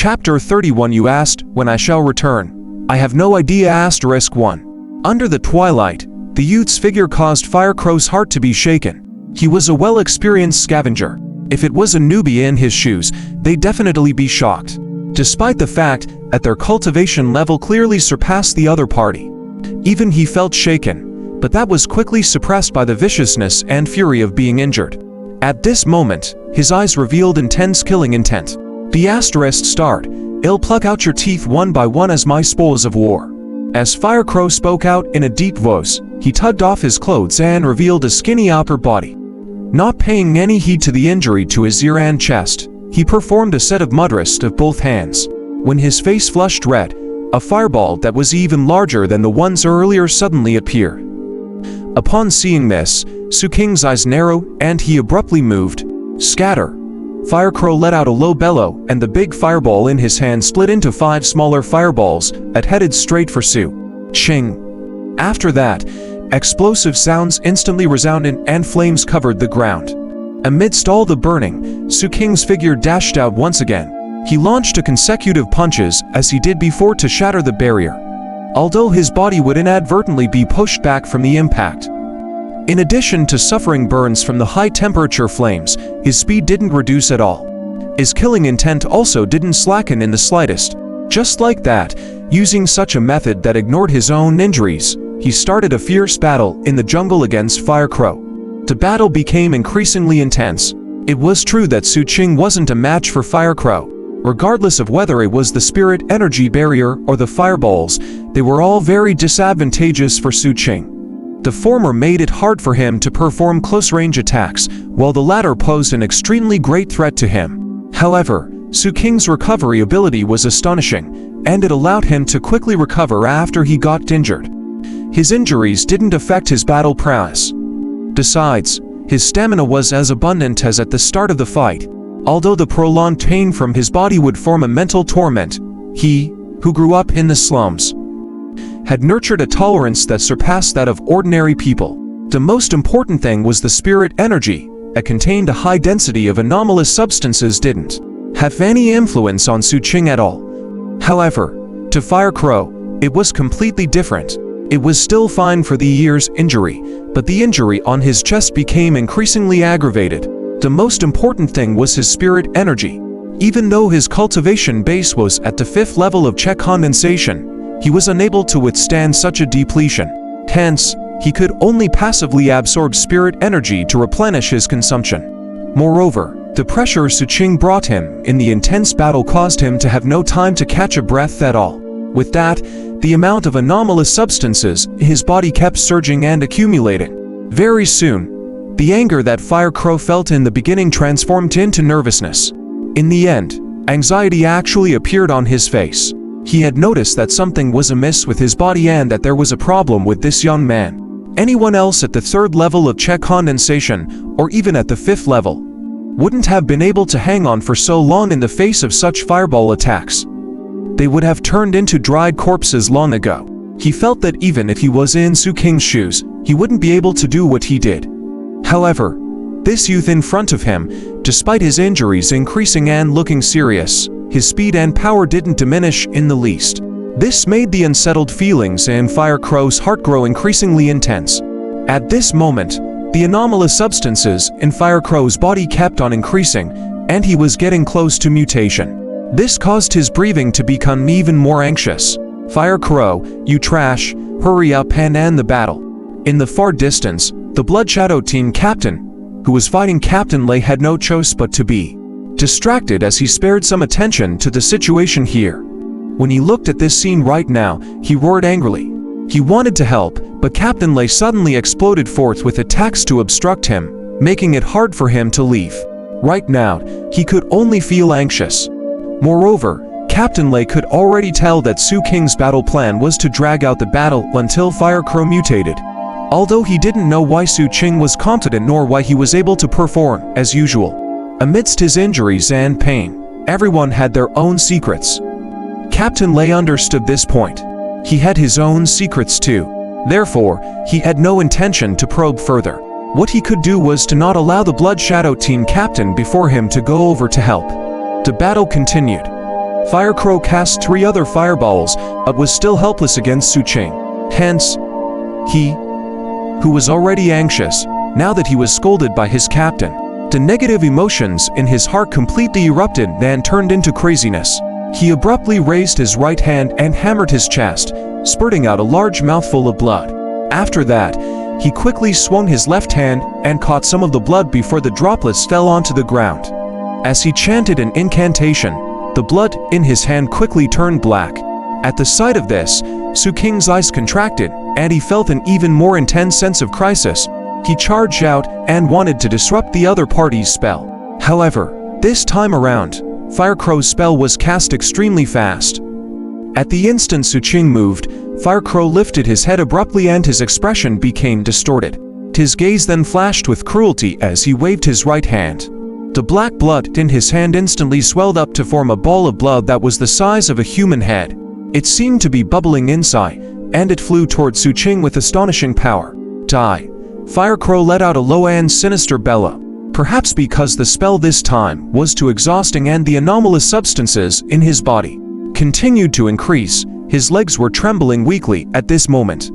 Chapter 31. You asked when I shall return. I have no idea. *1. Under the twilight, the youth's figure caused Firecrow's heart to be shaken. He was a well-experienced scavenger. If it was a newbie in his shoes, they'd definitely be shocked. Despite the fact that their cultivation level clearly surpassed the other party. Even he felt shaken, but that was quickly suppressed by the viciousness and fury of being injured. At this moment, his eyes revealed intense killing intent. The asterisk starred, "I'll pluck out your teeth one by one as my spoils of war." As Firecrow spoke out in a deep voice, he tugged off his clothes and revealed a skinny upper body. Not paying any heed to the injury to his ear and chest, he performed a set of mudrest of both hands. When his face flushed red, a fireball that was even larger than the ones earlier suddenly appeared. Upon seeing this, Xu Qing's eyes narrowed and he abruptly moved. "Scatter!" Firecrow let out a low bellow, and the big fireball in his hand split into 5 smaller fireballs that headed straight for Xu Qing. After that, explosive sounds instantly resounded and flames covered the ground. Amidst all the burning, Xu Qing's figure dashed out once again. He launched consecutive punches as he did before to shatter the barrier, although his body would inadvertently be pushed back from the impact. In addition to suffering burns from the high-temperature flames, his speed didn't reduce at all. His killing intent also didn't slacken in the slightest. Just like that, using such a method that ignored his own injuries, he started a fierce battle in the jungle against Firecrow. The battle became increasingly intense. It was true that Xu Qing wasn't a match for Firecrow. Regardless of whether it was the spirit energy barrier or the fireballs, they were all very disadvantageous for Xu Qing. The former made it hard for him to perform close-range attacks, while the latter posed an extremely great threat to him. However, Xu Qing's recovery ability was astonishing, and it allowed him to quickly recover after he got injured. His injuries didn't affect his battle prowess. Besides, his stamina was as abundant as at the start of the fight. Although the prolonged pain from his body would form a mental torment, he, who grew up in the slums, had nurtured a tolerance that surpassed that of ordinary people. The most important thing was the spirit energy that contained a high density of anomalous substances didn't have any influence on Xu Qing at all. However, to Firecrow, it was completely different. It was still fine for the ear's injury, but the injury on his chest became increasingly aggravated. The most important thing was his spirit energy. Even though his cultivation base was at the 5th level of check condensation, he was unable to withstand such a depletion. Hence, he could only passively absorb spirit energy to replenish his consumption. Moreover, the pressure Xu Qing brought him in the intense battle caused him to have no time to catch a breath at all. With that, the amount of anomalous substances in his body kept surging and accumulating. Very soon, the anger that Firecrow felt in the beginning transformed into nervousness. In the end, anxiety actually appeared on his face. He had noticed that something was amiss with his body and that there was a problem with this young man. Anyone else at the 3rd level of check condensation, or even at the 5th level, wouldn't have been able to hang on for so long in the face of such fireball attacks. They would have turned into dried corpses long ago. He felt that even if he was in Xu Qing's shoes, he wouldn't be able to do what he did. However, this youth in front of him, despite his injuries increasing and looking serious, his speed and power didn't diminish in the least. This made the unsettled feelings in Firecrow's heart grow increasingly intense. At this moment, the anomalous substances in Firecrow's body kept on increasing, and he was getting close to mutation. This caused his breathing to become even more anxious. "Firecrow, you trash, hurry up and end the battle." In the far distance, the Blood Shadow team captain, who was fighting Captain Lei, had no choice but to be distracted as he spared some attention to the situation here. When he looked at this scene right now, he roared angrily. He wanted to help, but Captain Lei suddenly exploded forth with attacks to obstruct him, making it hard for him to leave. Right now, he could only feel anxious. Moreover, Captain Lei could already tell that Xu Qing's battle plan was to drag out the battle until Firecrow mutated. Although he didn't know why Xu Qing was confident nor why he was able to perform as usual. Amidst his injuries and pain, everyone had their own secrets. Captain Lei understood this point. He had his own secrets too. Therefore, he had no intention to probe further. What he could do was to not allow the Blood Shadow team captain before him to go over to help. The battle continued. Fire Crow cast 3 other fireballs, but was still helpless against Xu Qing. Hence, he, who was already anxious, now that he was scolded by his captain, the negative emotions in his heart completely erupted and turned into craziness. He abruptly raised his right hand and hammered his chest, spurting out a large mouthful of blood. After that, he quickly swung his left hand and caught some of the blood before the droplets fell onto the ground. As he chanted an incantation, the blood in his hand quickly turned black. At the sight of this, Xu Qing's eyes contracted, and he felt an even more intense sense of crisis. He charged out and wanted to disrupt the other party's spell. However, this time around, Fire Crow's spell was cast extremely fast. At the instant Xu Qing moved, Fire Crow lifted his head abruptly and his expression became distorted. His gaze then flashed with cruelty as he waved his right hand. The black blood in his hand instantly swelled up to form a ball of blood that was the size of a human head. It seemed to be bubbling inside, and it flew towards Xu Qing with astonishing power. Die. Fire Crow let out a low and sinister bellow. Perhaps because the spell this time was too exhausting and the anomalous substances in his body continued to increase, his legs were trembling weakly at this moment.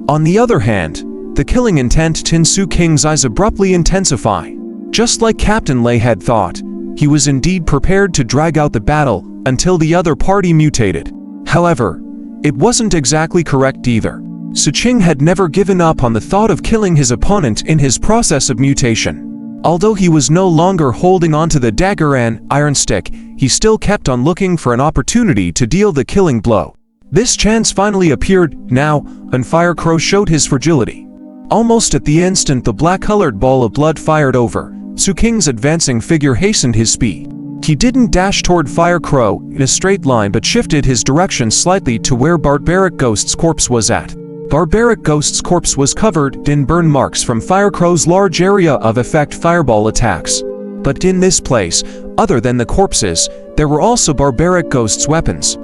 On the other hand, the killing intent in Xu Qing's eyes abruptly intensify. Just like Captain Lei had thought, he was indeed prepared to drag out the battle until the other party mutated. However, it wasn't exactly correct either. Xu Qing had never given up on the thought of killing his opponent in his process of mutation. Although he was no longer holding onto the dagger and iron stick, he still kept on looking for an opportunity to deal the killing blow. This chance finally appeared now, and Fire Crow showed his fragility. Almost at the instant the black-colored ball of blood fired over, Xu Qing's advancing figure hastened his speed. He didn't dash toward Fire Crow in a straight line but shifted his direction slightly to where Barbaric Ghost's corpse was at. Barbaric Ghost's corpse was covered in burn marks from Fire Crow's large area of effect fireball attacks. But in this place, other than the corpses, there were also Barbaric Ghost's weapons.